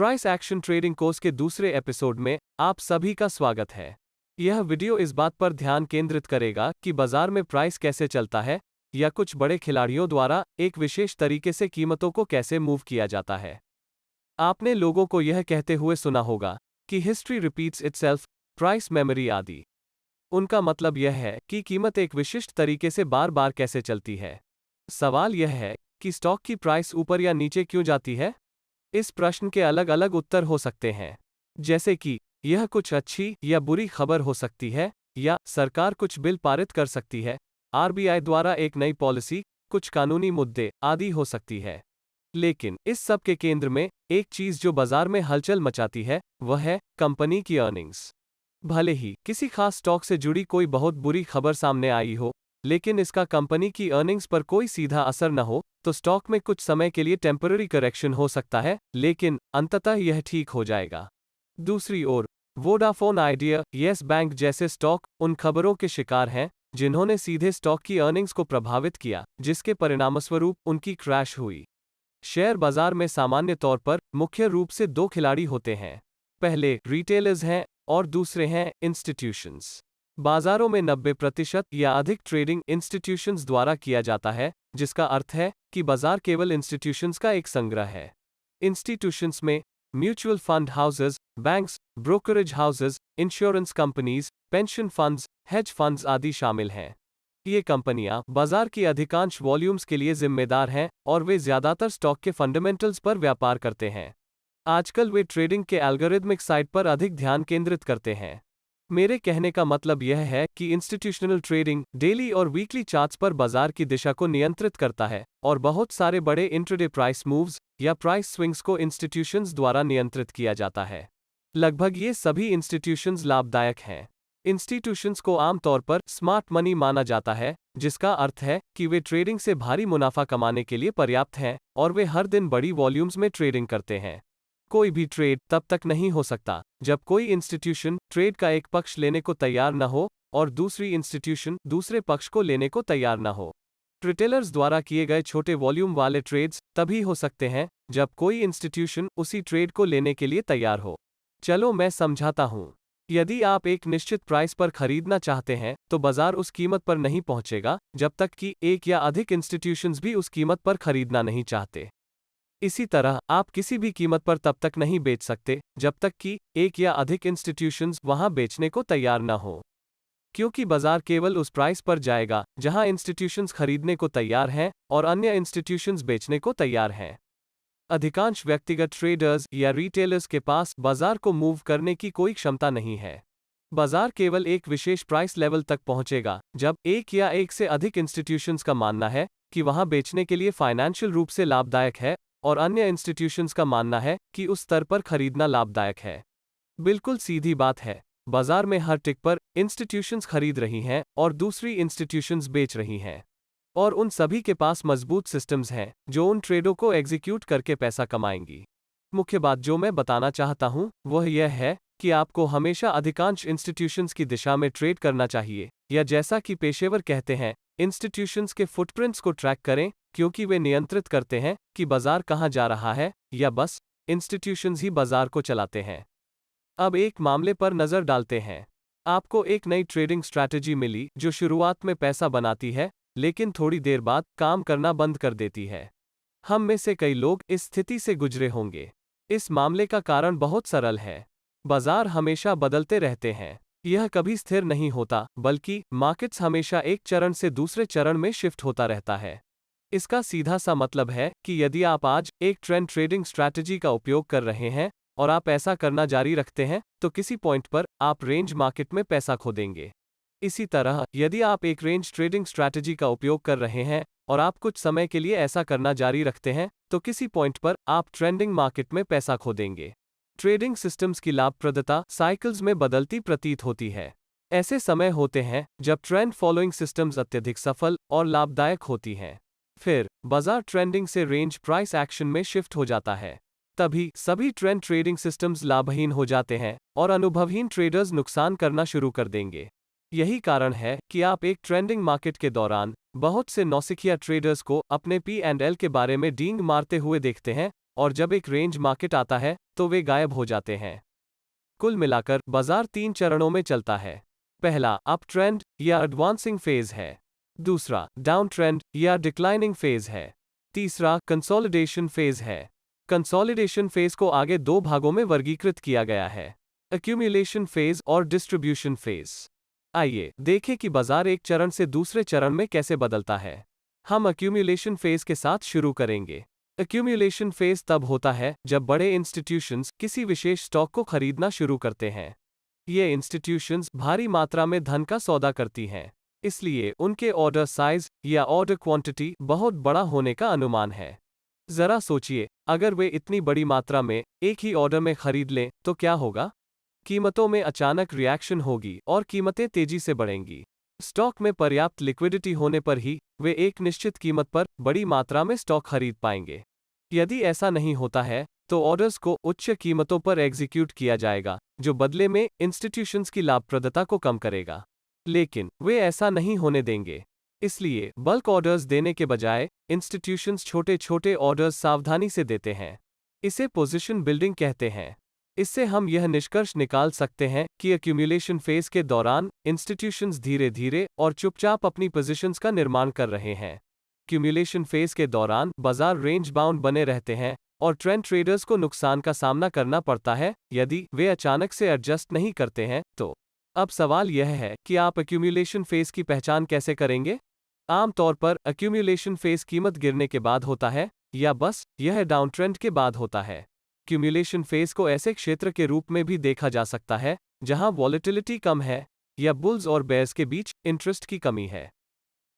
Price action trading course के दूसरे episode में आप सभी का स्वागत है। यह वीडियो इस बात पर ध्यान केंद्रित करेगा कि बाजार में प्राइस कैसे चलता है या कुछ बड़े खिलाड़ियों द्वारा एक विशेष तरीके से कीमतों को कैसे मूव किया जाता है। आपने लोगों को यह कहते हुए सुना होगा कि history repeats itself, price memory आदि। उनका मतलब यह है कि कीमत एक विशिष्ट तरीके से बार बार कैसे चलती है। सवाल यह है कि स्टॉक की प्राइस ऊपर या नीचे क्यों जाती है। इस प्रश्न के अलग अलग उत्तर हो सकते हैं, जैसे कि यह कुछ अच्छी या बुरी खबर हो सकती है, या सरकार कुछ बिल पारित कर सकती है, आरबीआई द्वारा एक नई पॉलिसी, कुछ कानूनी मुद्दे आदि हो सकती है। लेकिन इस सब के केंद्र में एक चीज जो बाजार में हलचल मचाती है, वह है कंपनी की अर्निंग्स। भले ही किसी खास स्टॉक से जुड़ी कोई बहुत बुरी खबर सामने आई हो, लेकिन इसका कंपनी की अर्निंग्स पर कोई सीधा असर न हो, तो स्टॉक में कुछ समय के लिए टेम्पररी करेक्शन हो सकता है, लेकिन अंततः यह ठीक हो जाएगा। दूसरी ओर वोडाफोन आइडिया, येस बैंक जैसे स्टॉक उन खबरों के शिकार हैं जिन्होंने सीधे स्टॉक की अर्निंग्स को प्रभावित किया, जिसके परिणामस्वरूप उनकी क्रैश हुई। शेयर बाजार में सामान्य तौर पर मुख्य रूप से दो खिलाड़ी होते हैं। पहले रिटेलर्स हैं और दूसरे हैं इंस्टीट्यूशंस। बाजारों में 90% या अधिक ट्रेडिंग इंस्टीट्यूशंस द्वारा किया जाता है, जिसका अर्थ है कि बाजार केवल इंस्टीट्यूशंस का एक संग्रह है। इंस्टीट्यूशंस में mutual fund houses, banks, brokerage houses, insurance companies, pension funds, hedge funds आदि शामिल हैं। ये कंपनियां बाजार की अधिकांश वॉल्यूम्स के लिए जिम्मेदार हैं और वे ज्यादातर स्टॉक के फंडामेंटल्स पर व्यापार करते हैं। आजकल वे ट्रेडिंग के एल्गोरिथमिक साइड पर अधिक ध्यान केंद्रित करते हैं। मेरे कहने का मतलब यह है कि इंस्टीट्यूशनल ट्रेडिंग डेली और वीकली चार्ट्स पर बाजार की दिशा को नियंत्रित करता है, और बहुत सारे बड़े इंट्राडे प्राइस मूव्स या प्राइस स्विंग्स को इंस्टीट्यूशंस द्वारा नियंत्रित किया जाता है। लगभग ये सभी इंस्टीट्यूशंस लाभदायक हैं। इंस्टीट्यूशंस को आमतौर पर स्मार्ट मनी माना जाता है, जिसका अर्थ है कि वे ट्रेडिंग से भारी मुनाफा कमाने के लिए पर्याप्त हैं और वे हर दिन बड़ी वॉल्यूम्स में ट्रेडिंग करते हैं। कोई भी ट्रेड तब तक नहीं हो सकता जब कोई इंस्टीट्यूशन ट्रेड का एक पक्ष लेने को तैयार न हो और दूसरी इंस्टीट्यूशन दूसरे पक्ष को लेने को तैयार न हो। रिटेलर्स द्वारा किए गए छोटे वॉल्यूम वाले ट्रेड्स तभी हो सकते हैं जब कोई इंस्टीट्यूशन उसी ट्रेड को लेने के लिए तैयार हो। चलो मैं समझाता हूं। यदि आप एक निश्चित प्राइस पर खरीदना चाहते हैं, तो बाजार उस कीमत पर नहीं पहुंचेगा जब तक कि एक या अधिक इंस्टीट्यूशंस भी उस कीमत पर खरीदना नहीं चाहते। इसी तरह आप किसी भी कीमत पर तब तक नहीं बेच सकते जब तक कि एक या अधिक इंस्टीट्यूशंस वहां बेचने को तैयार न हो, क्योंकि बाजार केवल उस प्राइस पर जाएगा जहां इंस्टीट्यूशंस खरीदने को तैयार हैं और अन्य इंस्टीट्यूशंस बेचने को तैयार हैं। अधिकांश व्यक्तिगत ट्रेडर्स या रिटेलर्स के पास बाजार को मूव करने की कोई क्षमता नहीं है। बाजार केवल एक विशेष प्राइस लेवल तक पहुंचेगा जब एक या एक से अधिक इंस्टीट्यूशंस का मानना है कि वहां बेचने के लिए फाइनेंशियल रूप से लाभदायक है, और अन्य इंस्टीट्यूशंस का मानना है कि उस स्तर पर खरीदना लाभदायक है। बिल्कुल सीधी बात है, बाजार में हर टिक पर इंस्टीट्यूशंस खरीद रही हैं और दूसरी इंस्टीट्यूशंस बेच रही हैं, और उन सभी के पास मजबूत सिस्टम्स हैं जो उन ट्रेडों को एग्जीक्यूट करके पैसा कमाएंगी। मुख्य बात जो मैं बताना चाहता हूं वह यह है कि आपको हमेशा अधिकांश इंस्टीट्यूशंस की दिशा में ट्रेड करना चाहिए, या जैसा कि पेशेवर कहते हैं, इंस्टीट्यूशंस के फुटप्रिंट्स को ट्रैक करें, क्योंकि वे नियंत्रित करते हैं कि बाजार कहां जा रहा है, या बस इंस्टीट्यूशंस ही बाजार को चलाते हैं। अब एक मामले पर नजर डालते हैं। आपको एक नई ट्रेडिंग स्ट्रैटेजी मिली जो शुरुआत में पैसा बनाती है, लेकिन थोड़ी देर बाद काम करना बंद कर देती है। हम में से कई लोग इस स्थिति से गुजरे होंगे। इस मामले का कारण बहुत सरल है। बाजार हमेशा बदलते रहते हैं। यह कभी स्थिर नहीं होता, बल्कि मार्केट्स हमेशा एक चरण से दूसरे चरण में शिफ्ट होता रहता है। इसका सीधा सा मतलब है कि यदि आप आज एक ट्रेंड ट्रेडिंग स्ट्रैटेजी का उपयोग कर रहे हैं और आप ऐसा करना जारी रखते हैं, तो किसी पॉइंट पर आप रेंज मार्केट में पैसा खो देंगे। इसी तरह यदि आप एक रेंज ट्रेडिंग स्ट्रैटेजी का उपयोग कर रहे हैं और आप कुछ समय के लिए ऐसा करना जारी रखते हैं, तो किसी पॉइंट पर आप ट्रेंडिंग मार्केट में पैसा खो देंगे। ट्रेडिंग सिस्टम्स की लाभप्रदता साइकिल्स में बदलती प्रतीत होती है। ऐसे समय होते हैं जब ट्रेंड फॉलोइंग सिस्टम्स अत्यधिक सफल और लाभदायक होती हैं। फिर बाजार ट्रेंडिंग से रेंज प्राइस एक्शन में शिफ्ट हो जाता है। तभी सभी ट्रेंड ट्रेडिंग सिस्टम्स लाभहीन हो जाते हैं और अनुभवहीन ट्रेडर्स नुकसान करना शुरू कर देंगे। यही कारण है कि आप एक ट्रेंडिंग मार्केट के दौरान बहुत से नौसिखिया ट्रेडर्स को अपने P&L के बारे में डींग मारते हुए देखते हैं, और जब एक रेंज मार्केट आता है तो वे गायब हो जाते हैं। कुल मिलाकर बाजार 3 चरणों में चलता है। पहला अप ट्रेंड या एडवांसिंग फेज है। दूसरा डाउन ट्रेंड या डिक्लाइनिंग फेज है। तीसरा कंसोलिडेशन फेज है। कंसोलिडेशन फेज को आगे 2 भागों में वर्गीकृत किया गया है, एक्यूमुलेशन फेज और डिस्ट्रीब्यूशन फेज। आइए देखें कि बाजार एक चरण से दूसरे चरण में कैसे बदलता है। हम एक्यूमुलेशन फेज के साथ शुरू करेंगे। एक्यूमुलेशन फेज तब होता है जब बड़े इंस्टीट्यूशंस किसी विशेष स्टॉक को खरीदना शुरू करते हैं। ये इंस्टीट्यूशंस भारी मात्रा में धन का सौदा करती हैं, इसलिए उनके ऑर्डर साइज या ऑर्डर क्वांटिटी बहुत बड़ा होने का अनुमान है। जरा सोचिए, अगर वे इतनी बड़ी मात्रा में एक ही ऑर्डर में खरीद लें तो क्या होगा? कीमतों में अचानक रिएक्शन होगी और कीमतें तेजी से बढ़ेंगी। स्टॉक में पर्याप्त लिक्विडिटी होने पर ही वे एक निश्चित कीमत पर बड़ी मात्रा में स्टॉक खरीद पाएंगे। यदि ऐसा नहीं होता है तो ऑर्डर्स को उच्च कीमतों पर एग्जीक्यूट किया जाएगा, जो बदले में इंस्टीट्यूशंस की लाभप्रदता को कम करेगा। लेकिन वे ऐसा नहीं होने देंगे। इसलिए बल्क ऑर्डर्स देने के बजाय इंस्टीट्यूशंस छोटे छोटे ऑर्डर्स सावधानी से देते हैं। इसे पोजीशन बिल्डिंग कहते हैं। इससे हम यह निष्कर्ष निकाल सकते हैं कि एक्यूमुलेशन फेज के दौरान इंस्टीट्यूशंस धीरे धीरे और चुपचाप अपनी पोजीशंस का निर्माण कर रहे हैं। एक्यूमुलेशन फेज के दौरान बाजार रेंज बाउंड बने रहते हैं और ट्रेंड ट्रेडर्स को नुकसान का सामना करना पड़ता है यदि वे अचानक से एडजस्ट नहीं करते हैं तो। अब सवाल यह है कि आप एक्यूमुलेशन फेज की पहचान कैसे करेंगे? आमतौर पर एक्यूमुलेशन फेज कीमत गिरने के बाद होता है या बस यह डाउन ट्रेंड के बाद होता है। एक्यूमुलेशन फेज को ऐसे क्षेत्र के रूप में भी देखा जा सकता है जहां वॉलेटिलिटी कम है या बुल्स और बेयर्स के बीच इंटरेस्ट की कमी है।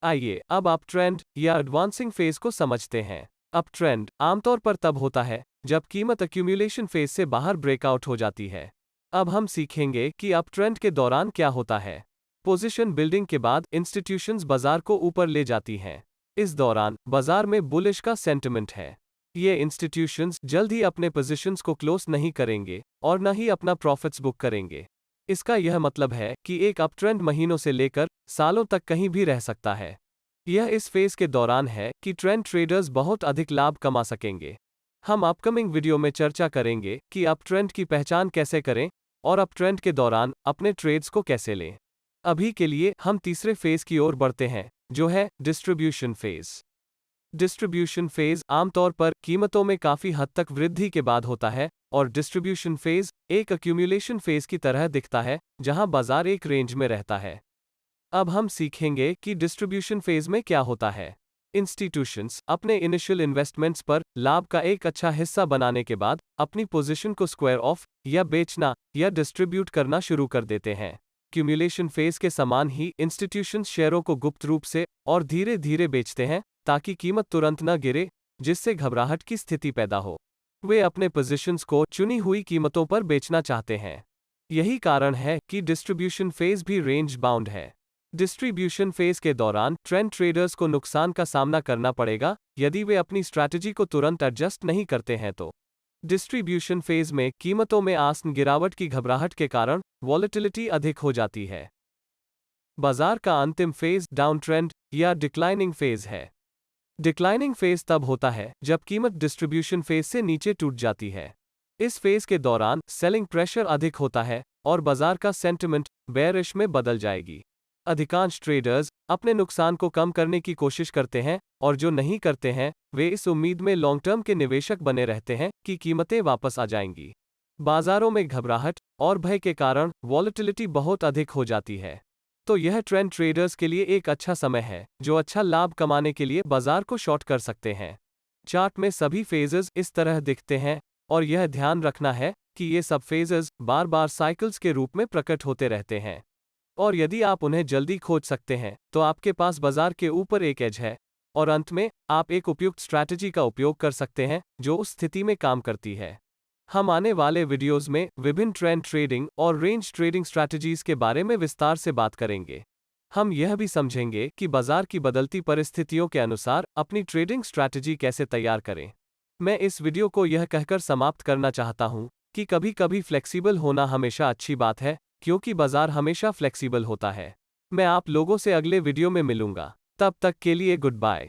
आइए अब अप ट्रेंड या एडवांसिंग फेज को समझते हैं। अप ट्रेंड आमतौर पर तब होता है जब कीमत एक्यूमुलेशन फेज से बाहर ब्रेकआउट हो जाती है। अब हम सीखेंगे कि अप ट्रेंड के दौरान क्या होता है। पोजीशन बिल्डिंग के बाद इंस्टीट्यूशंस बाजार को ऊपर ले जाती हैं। इस दौरान बाजार में बुलिश का सेंटिमेंट है। ये इंस्टीट्यूशंस जल्द ही अपने पोजीशंस को क्लोज नहीं करेंगे और न ही अपना प्रॉफिट्स बुक करेंगे। इसका यह मतलब है कि एक अप ट्रेंड महीनों से लेकर सालों तक कहीं भी रह सकता है। यह इस फेज के दौरान है कि ट्रेंड ट्रेडर्स बहुत अधिक लाभ कमा सकेंगे। हम अपकमिंग वीडियो में चर्चा करेंगे कि अप ट्रेंड की पहचान कैसे करें और अप ट्रेंड के दौरान अपने ट्रेड्स को कैसे लें। अभी के लिए हम तीसरे फेज की ओर बढ़ते हैं, जो है डिस्ट्रीब्यूशन फेज। डिस्ट्रीब्यूशन फेज आमतौर पर कीमतों में काफी हद तक वृद्धि के बाद होता है और डिस्ट्रीब्यूशन फेज एक एक्यूमुलेशन फेज की तरह दिखता है जहां बाजार एक रेंज में रहता है। अब हम सीखेंगे कि डिस्ट्रीब्यूशन फेज में क्या होता है। इंस्टीट्यूशंस अपने इनिशियल इन्वेस्टमेंट्स पर लाभ का एक अच्छा हिस्सा बनाने के बाद अपनी पोजीशन को स्क्वायर ऑफ या बेचना या डिस्ट्रीब्यूट करना शुरू कर देते हैं। एक्यूमुलेशन फेज के समान ही इंस्टीट्यूशंस शेयरों को गुप्त रूप से और धीरे धीरे बेचते हैं ताकि कीमत तुरंत न गिरे, जिससे घबराहट की स्थिति पैदा हो। वे अपने पोजीशंस को चुनी हुई कीमतों पर बेचना चाहते हैं। यही कारण है कि डिस्ट्रीब्यूशन फेज भी रेंज बाउंड है। डिस्ट्रीब्यूशन फेज के दौरान ट्रेंड ट्रेडर्स को नुकसान का सामना करना पड़ेगा यदि वे अपनी स्ट्रैटेजी को तुरंत एडजस्ट नहीं करते हैं तो। डिस्ट्रीब्यूशन फेज में कीमतों में आसन गिरावट की घबराहट के कारण वॉलेटिलिटी अधिक हो जाती है। बाजार का अंतिम फेज डाउन ट्रेंड या डिक्लाइनिंग फेज है। डिक्लाइनिंग फेज तब होता है जब कीमत डिस्ट्रीब्यूशन फेज से नीचे टूट जाती है। इस फेज के दौरान सेलिंग प्रेशर अधिक होता है और बाजार का सेंटिमेंट बेयरिश में बदल जाएगी। अधिकांश ट्रेडर्स अपने नुकसान को कम करने की कोशिश करते हैं और जो नहीं करते हैं वे इस उम्मीद में लॉन्ग टर्म के निवेशक बने रहते हैं कि कीमतें वापस आ जाएंगी। बाजारों में घबराहट और भय के कारण वॉलेटिलिटी बहुत अधिक हो जाती है। तो यह ट्रेंड ट्रेडर्स के लिए एक अच्छा समय है जो अच्छा लाभ कमाने के लिए बाजार को शॉर्ट कर सकते हैं। चार्ट में सभी फेजेस इस तरह दिखते हैं और यह ध्यान रखना है कि ये सब फेजेस बार बार साइकिल्स के रूप में प्रकट होते रहते हैं और यदि आप उन्हें जल्दी खोज सकते हैं तो आपके पास बाजार के ऊपर एक एज है और अंत में आप एक उपयुक्त स्ट्रैटेजी का उपयोग कर सकते हैं जो उस स्थिति में काम करती है। हम आने वाले वीडियोस में विभिन्न ट्रेंड ट्रेडिंग और रेंज ट्रेडिंग स्ट्रैटेजीज के बारे में विस्तार से बात करेंगे। हम यह भी समझेंगे कि बाजार की बदलती परिस्थितियों के अनुसार अपनी ट्रेडिंग स्ट्रैटेजी कैसे तैयार करें। मैं इस वीडियो को यह कहकर समाप्त करना चाहता हूं कि कभी कभी फ्लेक्सिबल होना हमेशा अच्छी बात है, क्योंकि बाजार हमेशा फ्लेक्सिबल होता है। मैं आप लोगों से अगले वीडियो में मिलूंगा। तब तक के लिए गुड बाय।